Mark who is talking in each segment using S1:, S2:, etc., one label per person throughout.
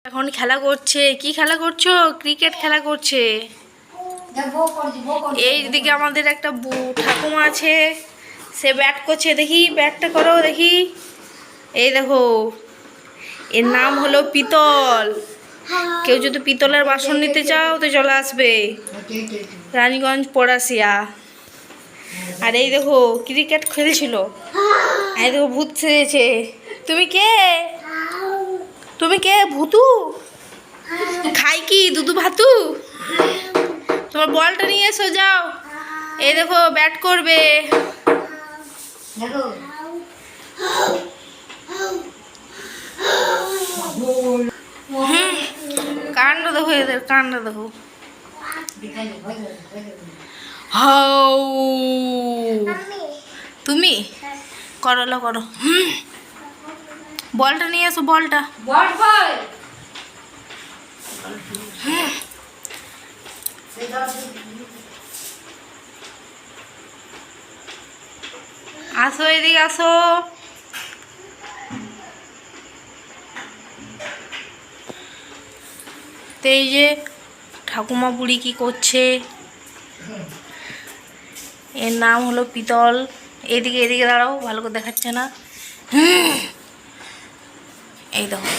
S1: এখন খেলা করছে। কি খেলা করছো? ক্রিকেট খেলা করছে। এইদিকে আমাদের একটা ঠাকুমা আছে, সে ব্যাট করছে। দেখি ব্যাটটা করো দেখি। এই দেখো, এর নাম হলো পিতল। কেউ যদি পিতলের বাসন নিতে চাও তো চলে আসবে, রানীগঞ্জ পড়াশিয়া। আর এই দেখো ক্রিকেট খেলছিল। এই দেখো ভূত সেজেছে। তুমি কে? তুমি কে? ভূতু? খাই কি দুধু ভাতু? তোমার বলটা নিয়ে এসো, যাও। এই দেখো ব্যাট করবে। কাণ্ড দেখো এদের, কাণ্ড দেখো। হাউ, তুমি করলো করো। বলটা নিয়ে এসো, বলটা। আসো এদিকে আসো। তো এই যে ঠাকুমা বুড়ি কি করছে, এর নাম হলো পিতল। এদিকে এদিকে দাঁড়াও, ভালো করে দেখাচ্ছে না। এই দেখো,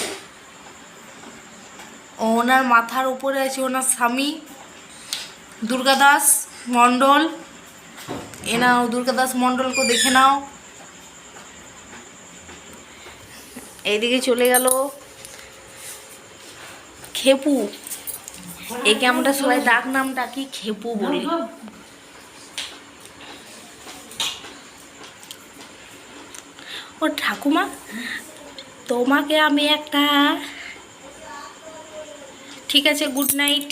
S1: ওনার মাথার উপরে আছে ওনার স্বামী দুর্গাদাস মণ্ডল। এ নাও দুর্গাদাস মণ্ডলকে দেখে নাও। এইদিকে চলে গেল খেপু। একে আমরা সবাই ডাক নাম ডাকি খেপু বলি। ও ঠাকুমা, তোমাকে আমি একটা, ঠিক আছে, গুড নাইট।